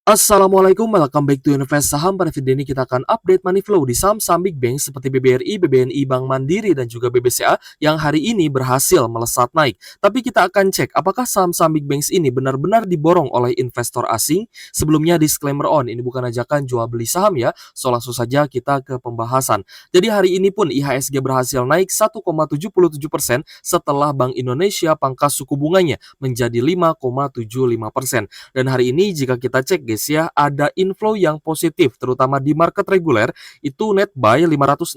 Assalamualaikum, welcome back to Invest Saham. Pada video ini kita akan update money flow di saham-saham big bank seperti BBRI, BBNI, Bank Mandiri, dan juga BBCA yang hari ini berhasil melesat naik. Tapi kita akan cek apakah saham-saham big banks ini benar-benar diborong oleh investor asing. Sebelumnya disclaimer on, ini bukan ajakan jual beli saham ya, so langsung saja kita ke pembahasan. Jadi hari ini pun IHSG berhasil naik 1,77% setelah Bank Indonesia pangkas suku bunganya menjadi 5,75%. Dan hari ini jika kita cek guys ya, ada inflow yang positif terutama di market reguler, itu net buy 564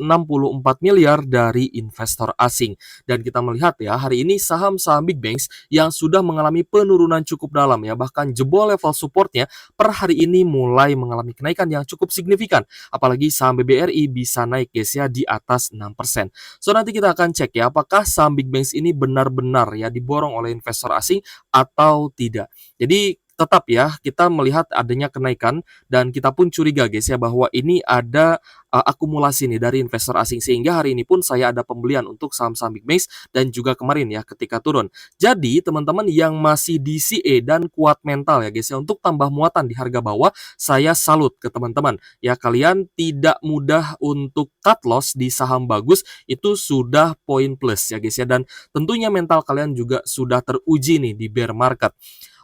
miliar dari investor asing. Dan kita melihat ya, hari ini saham-saham big banks yang sudah mengalami penurunan cukup dalam ya, bahkan jebol level supportnya per hari ini mulai mengalami kenaikan yang cukup signifikan. Apalagi saham BBRI bisa naik guys ya di atas 6%. So nanti kita akan cek ya, apakah saham big banks ini benar-benar ya diborong oleh investor asing atau tidak. Jadi tetap ya, kita melihat adanya kenaikan dan kita pun curiga guys ya bahwa ini ada akumulasi nih dari investor asing, sehingga hari ini pun saya ada pembelian untuk saham-saham big banks dan juga kemarin ya ketika turun. Jadi teman-teman yang masih DCA dan kuat mental ya guys ya untuk tambah muatan di harga bawah, saya salut ke teman-teman. Ya, kalian tidak mudah untuk cut loss di saham bagus, itu sudah poin plus ya guys ya, dan tentunya mental kalian juga sudah teruji nih di bear market.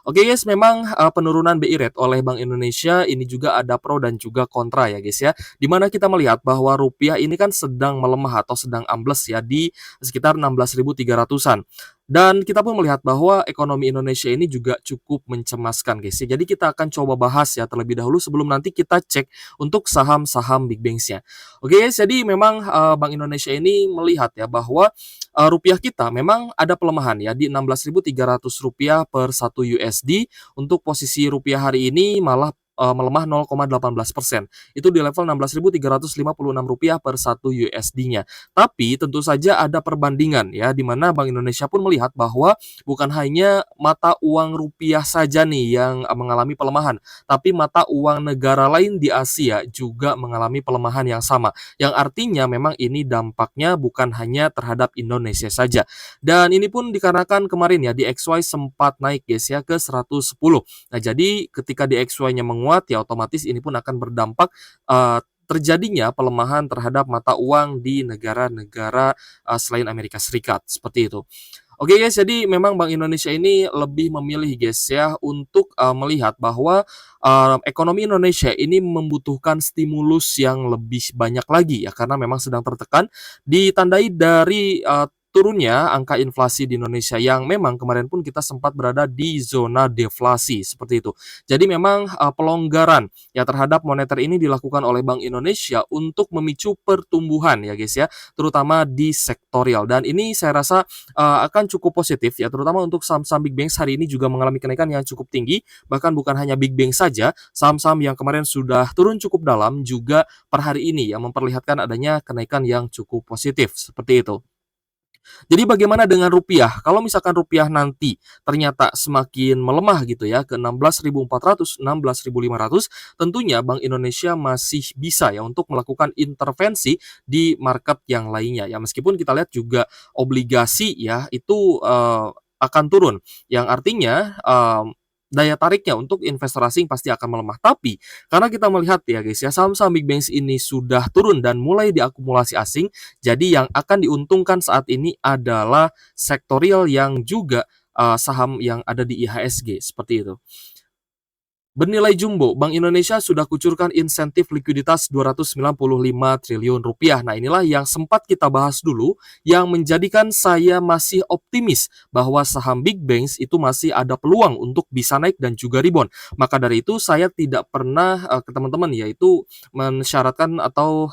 Oke guys, memang penurunan BI rate oleh Bank Indonesia ini juga ada pro dan juga kontra ya guys ya. Dimana kita melihat bahwa rupiah ini kan sedang melemah atau sedang ambles ya di sekitar 16.300-an. Dan kita pun melihat bahwa ekonomi Indonesia ini juga cukup mencemaskan guys ya. Jadi kita akan coba bahas ya terlebih dahulu sebelum nanti kita cek untuk saham-saham big banks-nya. Oke guys, jadi memang Bank Indonesia ini melihat ya bahwa rupiah kita memang ada pelemahan ya di Rp16.300 per 1 USD. Untuk posisi rupiah hari ini malah melemah 0,18%. Itu di level Rp16.356 per 1 USD-nya. Tapi tentu saja ada perbandingan ya, di mana Bank Indonesia pun melihat bahwa bukan hanya mata uang rupiah saja nih yang mengalami pelemahan, tapi mata uang negara lain di Asia juga mengalami pelemahan yang sama. Yang artinya memang ini dampaknya bukan hanya terhadap Indonesia saja. Dan ini pun dikarenakan kemarin ya di XY sempat naik guys ya ke 110. Nah, jadi ketika di XY-nya menguat ya otomatis ini pun akan berdampak terjadinya pelemahan terhadap mata uang di negara-negara selain Amerika Serikat, seperti itu. Oke guys, jadi memang Bank Indonesia ini lebih memilih guys ya untuk melihat bahwa ekonomi Indonesia ini membutuhkan stimulus yang lebih banyak lagi ya, karena memang sedang tertekan, ditandai dari turunnya angka inflasi di Indonesia yang memang kemarin pun kita sempat berada di zona deflasi seperti itu. Jadi memang pelonggaran ya terhadap moneter ini dilakukan oleh Bank Indonesia untuk memicu pertumbuhan ya guys ya, terutama di sektorial, dan ini saya rasa akan cukup positif ya, terutama untuk saham-saham big banks hari ini juga mengalami kenaikan yang cukup tinggi. Bahkan bukan hanya big bank saja, saham-saham yang kemarin sudah turun cukup dalam juga per hari ini yang memperlihatkan adanya kenaikan yang cukup positif seperti itu. Jadi bagaimana dengan rupiah? Kalau misalkan rupiah nanti ternyata semakin melemah gitu ya ke 16.400, 16.500, tentunya Bank Indonesia masih bisa ya untuk melakukan intervensi di market yang lainnya ya. Meskipun kita lihat juga obligasi ya itu akan turun, yang artinya daya tariknya untuk investor asing pasti akan melemah. Tapi karena kita melihat ya guys ya, saham-saham big banks ini sudah turun dan mulai diakumulasi asing, jadi yang akan diuntungkan saat ini adalah sektorial yang juga saham yang ada di IHSG seperti itu. Bernilai jumbo, Bank Indonesia sudah kucurkan insentif likuiditas Rp295 triliun. Nah, inilah yang sempat kita bahas dulu yang menjadikan saya masih optimis bahwa saham big banks itu masih ada peluang untuk bisa naik dan juga rebound. Maka dari itu saya tidak pernah ke teman-teman yaitu mensyaratkan atau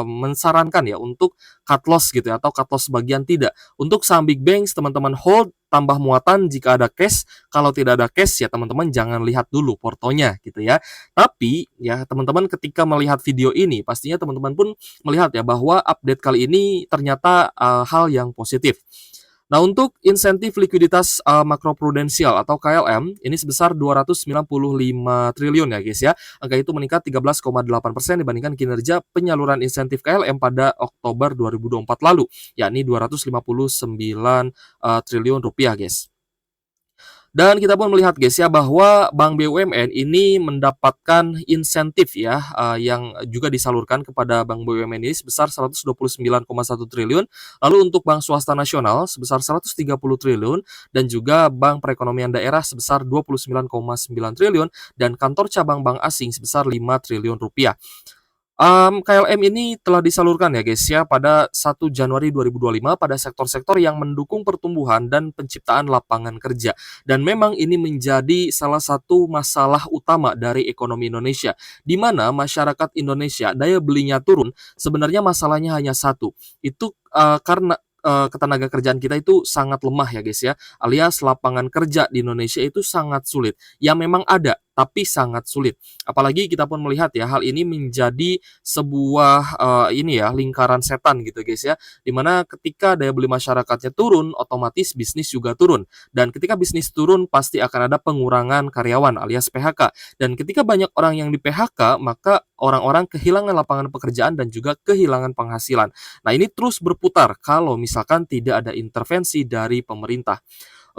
mensarankan ya untuk cut loss gitu ya, atau cut loss bagian tidak. Untuk saham big banks teman-teman hold, tambah muatan jika ada cash. Kalau tidak ada cash ya teman-teman jangan lihat dulu portonya gitu ya. Tapi ya teman-teman ketika melihat video ini pastinya teman-teman pun melihat ya bahwa update kali ini ternyata hal yang positif. Nah, untuk insentif likuiditas makroprudensial atau KLM ini sebesar 295 triliun ya guys ya. Angka itu meningkat 13,8% dibandingkan kinerja penyaluran insentif KLM pada Oktober 2024 lalu, yakni 259 triliun rupiah guys. Dan kita pun melihat guys ya bahwa Bank BUMN ini mendapatkan insentif ya yang juga disalurkan kepada Bank BUMN ini sebesar 129,1 triliun, lalu untuk Bank Swasta Nasional sebesar 130 triliun dan juga Bank Perekonomian Daerah sebesar 29,9 triliun dan kantor cabang bank asing sebesar 5 triliun rupiah. KLM ini telah disalurkan ya guys ya pada 1 Januari 2025 pada sektor-sektor yang mendukung pertumbuhan dan penciptaan lapangan kerja. Dan memang ini menjadi salah satu masalah utama dari ekonomi Indonesia, di mana masyarakat Indonesia daya belinya turun. Sebenarnya masalahnya hanya satu, itu karena ketenaga kerjaan kita itu sangat lemah ya guys ya, alias lapangan kerja di Indonesia itu sangat sulit. Ya memang ada, tapi sangat sulit. Apalagi kita pun melihat ya hal ini menjadi sebuah ini ya lingkaran setan gitu guys ya. Dimana ketika daya beli masyarakatnya turun, otomatis bisnis juga turun. Dan ketika bisnis turun pasti akan ada pengurangan karyawan alias PHK. Dan ketika banyak orang yang di PHK, maka orang-orang kehilangan lapangan pekerjaan dan juga kehilangan penghasilan. Nah, ini terus berputar kalau misalkan tidak ada intervensi dari pemerintah.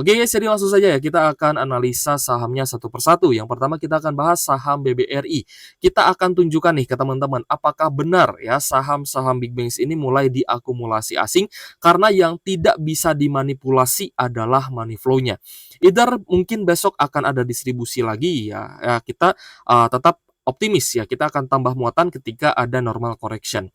Oke guys, jadi langsung saja ya kita akan analisa sahamnya satu persatu. Yang pertama kita akan bahas saham BBRI. Kita akan tunjukkan nih ke teman-teman apakah benar ya saham-saham big banks ini mulai diakumulasi asing karena yang tidak bisa dimanipulasi adalah money flow-nya. Either mungkin besok akan ada distribusi lagi ya kita tetap optimis ya kita akan tambah muatan ketika ada normal correction.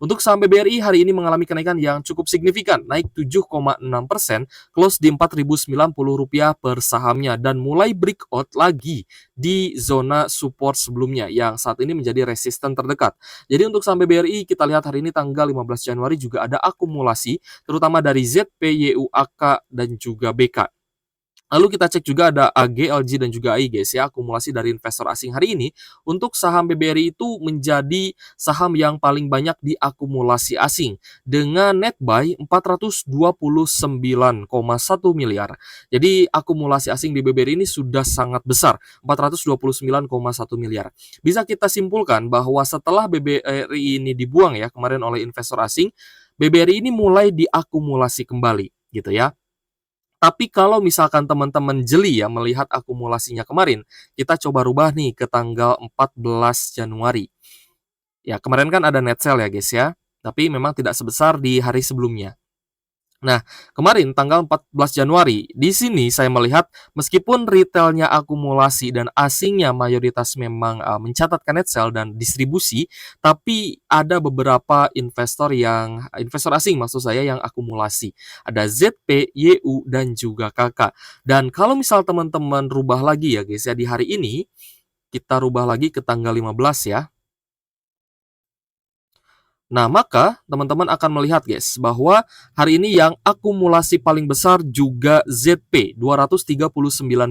Untuk saham BBRI hari ini mengalami kenaikan yang cukup signifikan, naik 7,6%, close di Rp4.090 per sahamnya dan mulai breakout lagi di zona support sebelumnya yang saat ini menjadi resisten terdekat. Jadi untuk saham BBRI kita lihat hari ini tanggal 15 Januari juga ada akumulasi terutama dari ZP, YUAK dan juga BK. Lalu kita cek juga ada AG, LG, dan juga AI guys ya, akumulasi dari investor asing hari ini untuk saham BBRI itu menjadi saham yang paling banyak diakumulasi asing dengan net buy 429,1 miliar. Jadi akumulasi asing di BBRI ini sudah sangat besar, 429,1 miliar. Bisa kita simpulkan bahwa setelah BBRI ini dibuang ya kemarin oleh investor asing, BBRI ini mulai diakumulasi kembali gitu ya. Tapi kalau misalkan teman-teman jeli ya melihat akumulasinya kemarin, kita coba rubah nih ke tanggal 14 Januari. Ya, kemarin kan ada net sale ya guys ya, tapi memang tidak sebesar di hari sebelumnya. Nah, kemarin tanggal 14 Januari, di sini saya melihat meskipun retailnya akumulasi dan asingnya mayoritas memang mencatatkan net sale dan distribusi, tapi ada beberapa investor asing maksud saya yang akumulasi. Ada ZP, YU dan juga KK. Dan kalau misal teman-teman rubah lagi ya guys ya di hari ini, kita rubah lagi ke tanggal 15 ya. Nah, maka teman-teman akan melihat guys bahwa hari ini yang akumulasi paling besar juga ZP 239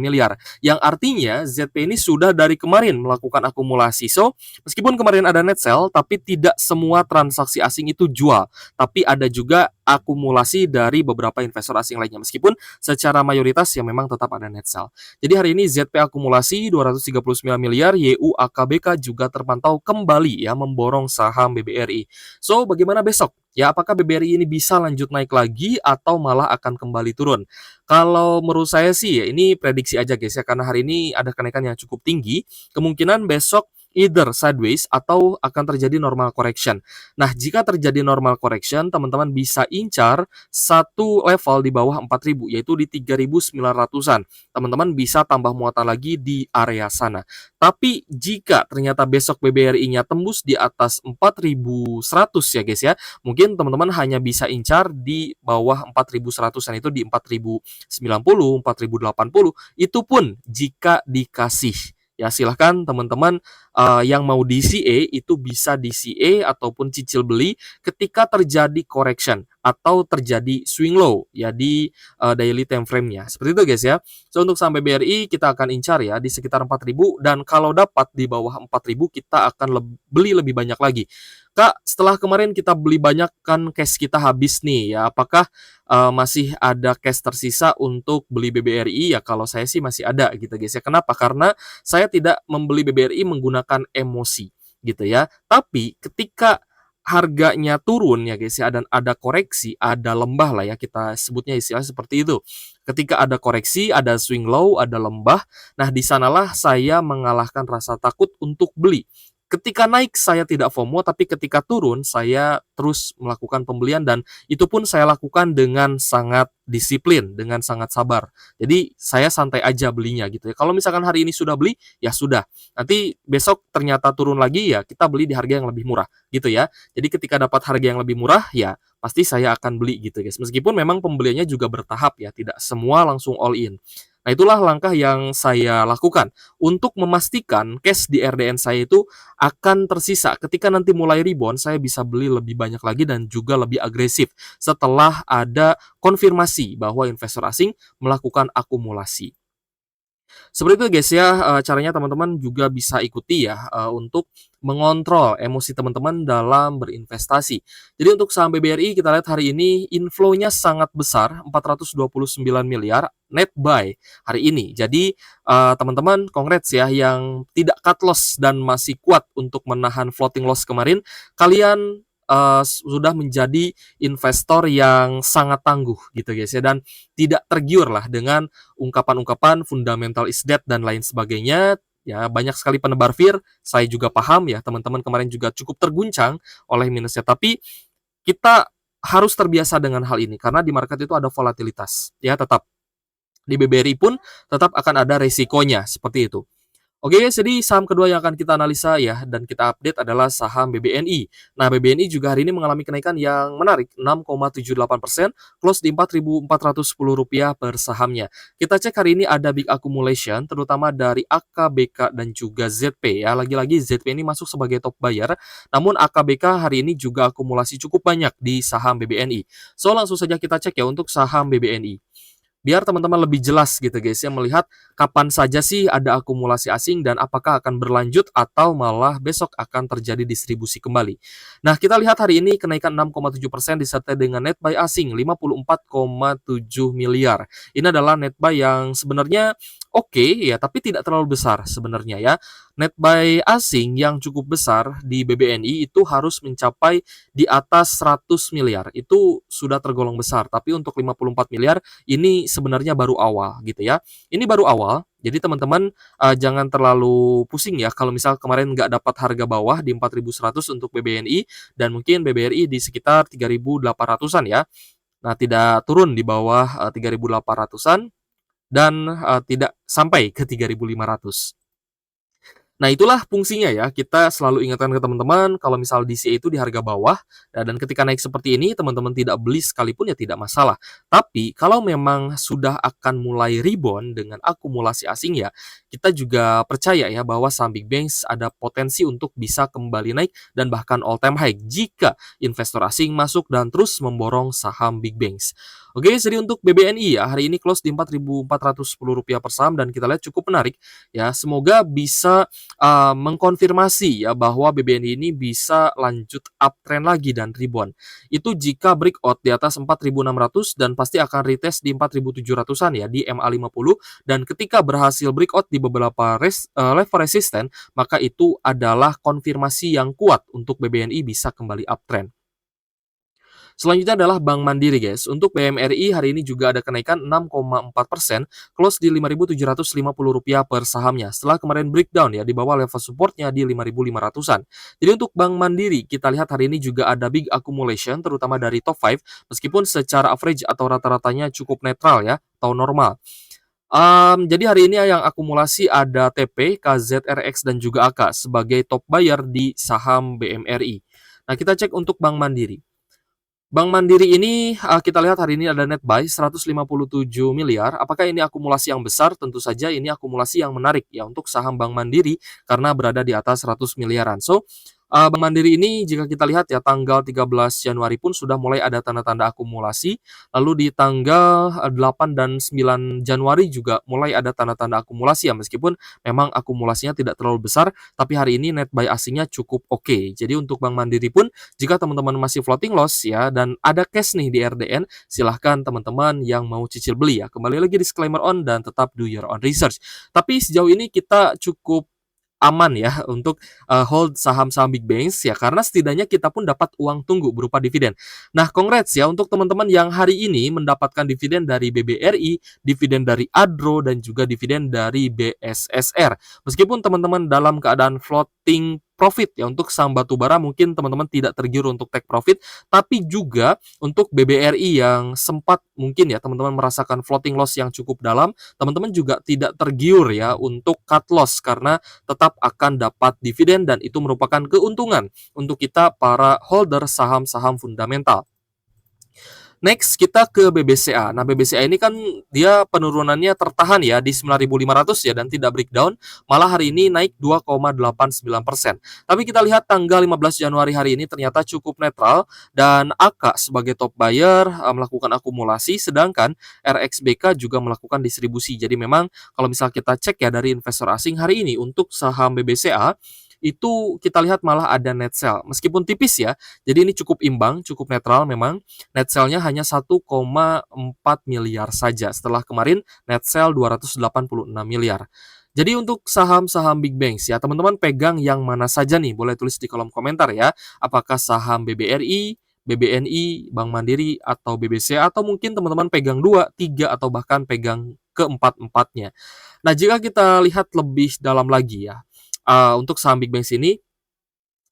miliar. Yang artinya ZP ini sudah dari kemarin melakukan akumulasi. So, meskipun kemarin ada net sale tapi tidak semua transaksi asing itu jual, tapi ada juga akumulasi dari beberapa investor asing lainnya meskipun secara mayoritas ya memang tetap ada net sale. Jadi hari ini ZP akumulasi 239 miliar, YU AKBK juga terpantau kembali ya memborong saham BBRI. So, bagaimana besok? Ya, apakah BBRI ini bisa lanjut naik lagi atau malah akan kembali turun? Kalau menurut saya sih, ya ini prediksi aja guys ya, karena hari ini ada kenaikan yang cukup tinggi. Kemungkinan besok either sideways atau akan terjadi normal correction. Nah, jika terjadi normal correction, teman-teman bisa incar satu level di bawah 4.000, yaitu di 3.900-an. Teman-teman bisa tambah muatan lagi di area sana. Tapi jika ternyata besok BBRI-nya tembus di atas 4.100 ya guys ya, mungkin teman-teman hanya bisa incar di bawah 4.100-an itu di 4.090, 4.080, itu pun jika dikasih. Ya silahkan teman-teman yang mau DCA itu bisa DCA ataupun cicil beli ketika terjadi correction atau terjadi swing low ya di daily time frame-nya. Seperti itu guys ya. So untuk sampai BRI kita akan incar ya di sekitar 4.000 dan kalau dapat di bawah 4.000 kita akan beli lebih banyak lagi. Kak, setelah kemarin kita beli banyak kan cash kita habis nih ya. Apakah masih ada cash tersisa untuk beli BBRI? Ya kalau saya sih masih ada gitu guys ya. Kenapa? Karena saya tidak membeli BBRI menggunakan emosi gitu ya. Tapi ketika harganya turun ya guys ya, dan ada koreksi, ada lembah lah ya, kita sebutnya istilah seperti itu. Ketika ada koreksi, ada swing low, ada lembah, nah di sanalah saya mengalahkan rasa takut untuk beli. Ketika naik saya tidak FOMO, tapi ketika turun saya terus melakukan pembelian, dan itu pun saya lakukan dengan sangat disiplin, dengan sangat sabar. Jadi saya santai aja belinya gitu ya. Kalau misalkan hari ini sudah beli, ya sudah. Nanti besok ternyata turun lagi, ya kita beli di harga yang lebih murah gitu ya. Jadi ketika dapat harga yang lebih murah, ya pasti saya akan beli gitu guys. Meskipun memang pembeliannya juga bertahap ya, tidak semua langsung all in. Nah, itulah langkah yang saya lakukan untuk memastikan cash di RDN saya itu akan tersisa. Ketika nanti mulai rebound, saya bisa beli lebih banyak lagi dan juga lebih agresif setelah ada konfirmasi bahwa investor asing melakukan akumulasi. Seperti itu guys ya, caranya teman-teman juga bisa ikuti ya, untuk mengontrol emosi teman-teman dalam berinvestasi. Jadi untuk saham BBRI kita lihat hari ini inflow-nya sangat besar, 429 miliar net buy hari ini. Jadi, teman-teman congrats ya yang tidak cut loss dan masih kuat untuk menahan floating loss kemarin. Kalian, sudah menjadi investor yang sangat tangguh gitu guys ya, dan tidak tergiur lah dengan ungkapan-ungkapan fundamental is dead dan lain sebagainya. Ya, banyak sekali penebar fear, saya juga paham ya, teman-teman kemarin juga cukup terguncang oleh minusnya, tapi kita harus terbiasa dengan hal ini karena di market itu ada volatilitas. Ya, tetap di BBRI pun tetap akan ada resikonya seperti itu. Oke, jadi saham kedua yang akan kita analisa ya dan kita update adalah saham BBNI. Nah, BBNI juga hari ini mengalami kenaikan yang menarik, 6,78%, close di Rp4.410 per sahamnya. Kita cek hari ini ada big accumulation, terutama dari AKBK dan juga ZP ya. Lagi-lagi ZP ini masuk sebagai top buyer, namun AKBK hari ini juga akumulasi cukup banyak di saham BBNI. So, langsung saja kita cek ya untuk saham BBNI. Biar teman-teman lebih jelas gitu guys ya, melihat kapan saja sih ada akumulasi asing dan apakah akan berlanjut atau malah besok akan terjadi distribusi kembali. Nah, kita lihat hari ini kenaikan 6,7% disertai dengan net buy asing 54,7 miliar. Ini adalah net buy yang sebenarnya oke ya, tapi tidak terlalu besar sebenarnya ya. Net buy asing yang cukup besar di BBNI itu harus mencapai di atas 100 miliar. Itu sudah tergolong besar, tapi untuk 54 miliar ini sebenarnya baru awal gitu ya. Ini baru awal, jadi teman-teman, jangan terlalu pusing ya kalau misal kemarin nggak dapat harga bawah di 4.100 untuk BBNI dan mungkin BBRI di sekitar 3.800-an ya. Nah, tidak turun di bawah, 3.800-an dan, tidak sampai ke 3.500. Nah, itulah fungsinya ya, kita selalu ingatkan ke teman-teman kalau misal DCA itu di harga bawah, dan ketika naik seperti ini teman-teman tidak beli sekalipun ya tidak masalah. Tapi kalau memang sudah akan mulai rebound dengan akumulasi asing ya, kita juga percaya ya bahwa saham Big Banks ada potensi untuk bisa kembali naik dan bahkan all time high jika investor asing masuk dan terus memborong saham Big Banks. Oke, jadi untuk BBNI ya, hari ini close di Rp4.410 per saham dan kita lihat cukup menarik ya. Semoga bisa mengkonfirmasi ya bahwa BBNI ini bisa lanjut uptrend lagi dan rebound. Itu jika breakout di atas 4.600 dan pasti akan retest di 4.700-an ya di MA50, dan ketika berhasil breakout di beberapa level resisten, maka itu adalah konfirmasi yang kuat untuk BBNI bisa kembali uptrend. Selanjutnya adalah Bank Mandiri guys. Untuk BMRI hari ini juga ada kenaikan 6,4%, close di Rp5.750 per sahamnya. Setelah kemarin breakdown ya di bawah level supportnya di 5.500-an. Jadi untuk Bank Mandiri kita lihat hari ini juga ada big accumulation terutama dari top 5 meskipun secara average atau rata-ratanya cukup netral ya atau normal. Jadi hari ini yang akumulasi ada TP, KZRX dan juga AK sebagai top buyer di saham BMRI. Nah, kita cek untuk Bank Mandiri. Bank Mandiri ini, kita lihat hari ini ada net buy 157 miliar. Apakah ini akumulasi yang besar? Tentu saja ini akumulasi yang menarik ya untuk saham Bank Mandiri karena berada di atas 100 miliaran. So, Bank Mandiri ini jika kita lihat ya tanggal 13 Januari pun sudah mulai ada tanda-tanda akumulasi. Lalu di tanggal 8 dan 9 Januari juga mulai ada tanda-tanda akumulasi ya meskipun memang akumulasinya tidak terlalu besar, tapi hari ini net buy asingnya cukup oke. Jadi untuk Bank Mandiri pun jika teman-teman masih floating loss ya dan ada cash nih di RDN, silahkan teman-teman yang mau cicil beli ya. Kembali lagi disclaimer on dan tetap do your own research. Tapi sejauh ini kita cukup aman ya untuk hold saham-saham big banks ya, karena setidaknya kita pun dapat uang tunggu berupa dividen. Nah, congrats ya untuk teman-teman yang hari ini mendapatkan dividen dari BBRI, dividen dari Adro dan juga dividen dari BSSR. Meskipun teman-teman dalam keadaan floating profit ya, untuk saham batubara mungkin teman-teman tidak tergiur untuk take profit, tapi juga untuk BBRI yang sempat mungkin ya teman-teman merasakan floating loss yang cukup dalam, teman-teman juga tidak tergiur ya untuk cut loss karena tetap akan dapat dividen dan itu merupakan keuntungan untuk kita para holder saham-saham fundamental. Next kita ke BBCA. Nah, BBCA ini kan dia penurunannya tertahan ya di 9.500 ya dan tidak breakdown, malah hari ini naik 2,89%. Tapi kita lihat tanggal 15 Januari hari ini ternyata cukup netral dan AK sebagai top buyer melakukan akumulasi, sedangkan RXBK juga melakukan distribusi. Jadi memang kalau misal kita cek ya dari investor asing hari ini untuk saham BBCA itu kita lihat malah ada net sell meskipun tipis ya. Jadi ini cukup imbang, cukup netral memang. Net sell-nya hanya 1,4 miliar saja setelah kemarin net sell 286 miliar. Jadi untuk saham-saham big banks ya, teman-teman pegang yang mana saja nih? Boleh tulis di kolom komentar ya. Apakah saham BBRI, BBNI, Bank Mandiri, atau BBC, atau mungkin teman-teman pegang 2, 3, atau bahkan pegang keempat-empatnya. Nah, jika kita lihat lebih dalam lagi ya, untuk saham big banks ini,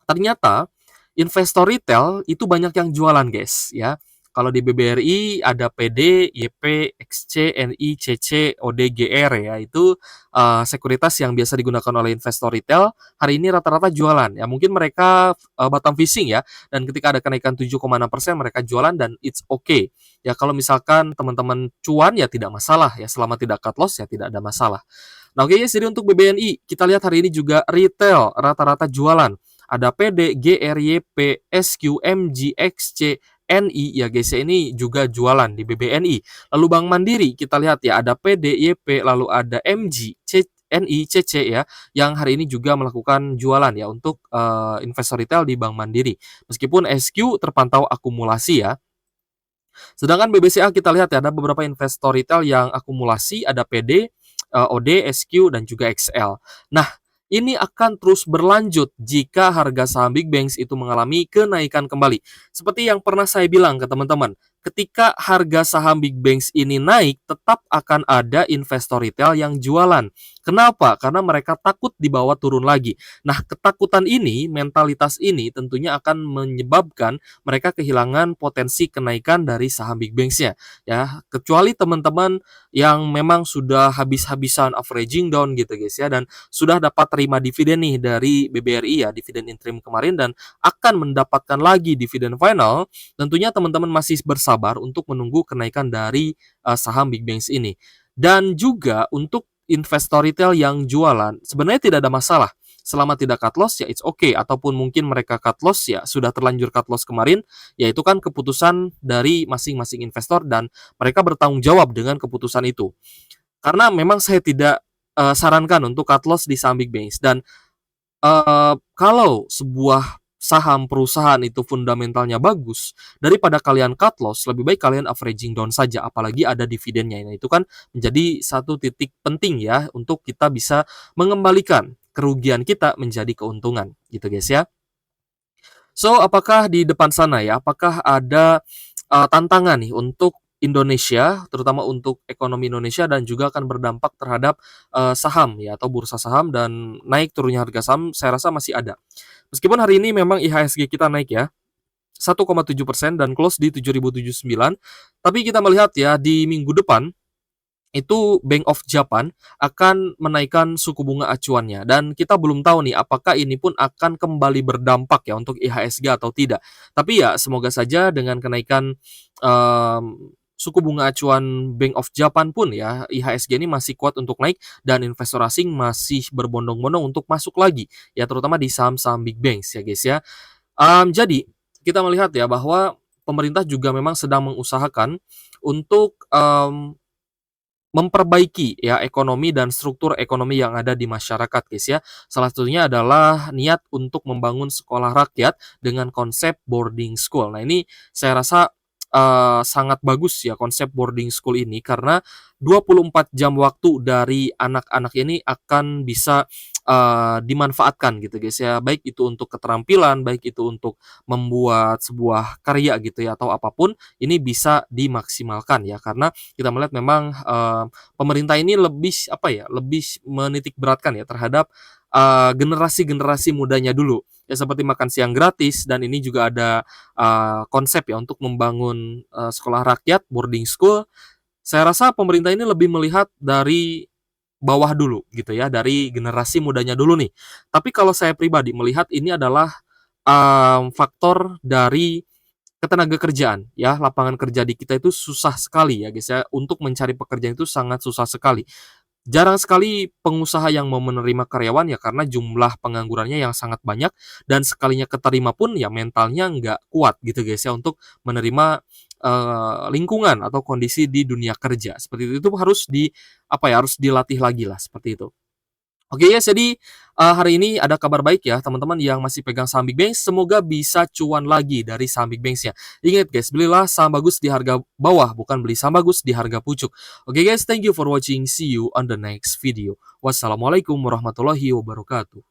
ternyata investor retail itu banyak yang jualan guys ya. Kalau di BBRI ada PD, YP, XC, NI, CC, ODGR ya. Itu sekuritas yang biasa digunakan oleh investor retail. Hari ini rata-rata jualan ya. Mungkin mereka bottom fishing ya. Dan ketika ada kenaikan 7,6% mereka jualan dan it's okay. Ya kalau misalkan teman-teman cuan ya tidak masalah ya. Selama tidak cut loss ya tidak ada masalah. Nah oke guys, jadi untuk BBNI kita lihat hari ini juga retail rata-rata jualan. Ada PD, GRYP, SQ, MG, XC, NI ya guys ya, ini juga jualan di BBNI. Lalu Bank Mandiri kita lihat ya ada PD, YP, lalu ada MG, NI, CC ya yang hari ini juga melakukan jualan ya untuk investor retail di Bank Mandiri. Meskipun SQ terpantau akumulasi ya. Sedangkan BBCA kita lihat ya ada beberapa investor retail yang akumulasi, ada PD, OD, SQ, dan juga XL. Nah, ini akan terus berlanjut jika harga saham big banks itu mengalami kenaikan kembali. Seperti yang pernah saya bilang ke teman-teman, ketika harga saham big banks ini naik, tetap akan ada investor retail yang jualan. Kenapa? Karena mereka takut dibawa turun lagi. Nah, ketakutan ini, mentalitas ini tentunya akan menyebabkan mereka kehilangan potensi kenaikan dari saham big banks-nya. Ya, kecuali teman-teman yang memang sudah habis-habisan averaging down gitu guys ya, dan sudah dapat terima dividen nih dari BBRI ya, dividen interim kemarin, dan akan mendapatkan lagi dividen final, tentunya teman-teman masih bersabar untuk menunggu kenaikan dari saham big banks ini. Dan juga untuk investor retail yang jualan, sebenarnya tidak ada masalah. Selama tidak cut loss ya it's okay, ataupun mungkin mereka cut loss ya sudah terlanjur cut loss kemarin, ya itu kan keputusan dari masing-masing investor dan mereka bertanggung jawab dengan keputusan itu. Karena memang saya tidak sarankan untuk cut loss di saham big banks, dan kalau sebuah saham perusahaan itu fundamentalnya bagus, daripada kalian cut loss, lebih baik kalian averaging down saja, apalagi ada dividennya. Nah, itu kan menjadi satu titik penting ya untuk kita bisa mengembalikan kerugian kita menjadi keuntungan, gitu guys ya. So, apakah di depan sana ya, apakah ada tantangan nih untuk Indonesia, terutama untuk ekonomi Indonesia, dan juga akan berdampak terhadap saham ya atau bursa saham dan naik turunnya harga saham? Saya rasa masih ada. Meskipun hari ini memang IHSG kita naik ya 1,7% dan close di 7.079, tapi kita melihat ya di minggu depan itu Bank of Japan akan menaikkan suku bunga acuannya, dan kita belum tahu nih apakah ini pun akan kembali berdampak ya untuk IHSG atau tidak. Tapi ya semoga saja dengan kenaikan suku bunga acuan Bank of Japan pun ya IHSG ini masih kuat untuk naik dan investor asing masih berbondong-bondong untuk masuk lagi ya, terutama di saham-saham big banks ya guys ya. Jadi kita melihat ya bahwa pemerintah juga memang sedang mengusahakan untuk memperbaiki ya ekonomi dan struktur ekonomi yang ada di masyarakat guys ya. Salah satunya adalah niat untuk membangun sekolah rakyat dengan konsep boarding school. Nah, ini saya rasa sangat bagus ya konsep boarding school ini, karena 24 jam waktu dari anak-anak ini akan bisa dimanfaatkan gitu guys ya, baik itu untuk keterampilan, baik itu untuk membuat sebuah karya gitu ya, atau apapun ini bisa dimaksimalkan ya. Karena kita melihat memang, pemerintah ini lebih apa ya, lebih menitik beratkan ya terhadap, generasi-generasi mudanya dulu. Ya seperti makan siang gratis dan ini juga ada, konsep ya untuk membangun, sekolah rakyat, boarding school. Saya rasa pemerintah ini lebih melihat dari bawah dulu gitu ya, dari generasi mudanya dulu nih. Tapi kalau saya pribadi melihat ini adalah, faktor dari ketenagakerjaan ya, lapangan kerja di kita itu susah sekali ya guys ya, untuk mencari pekerjaan itu sangat susah sekali. Jarang sekali pengusaha yang mau menerima karyawan ya karena jumlah penganggurannya yang sangat banyak dan sekalinya keterima pun ya mentalnya nggak kuat gitu guys ya untuk menerima, lingkungan atau kondisi di dunia kerja. Seperti itu harus apa ya, harus dilatih lagi lah seperti itu. Oke ya, jadi, hari ini ada kabar baik ya teman-teman yang masih pegang saham Big Banks, semoga bisa cuan lagi dari saham Big Banks-nya. Ingat guys, belilah saham bagus di harga bawah, bukan beli saham bagus di harga pucuk. Oke guys, thank you for watching, see you on the next video. Wassalamualaikum warahmatullahi wabarakatuh.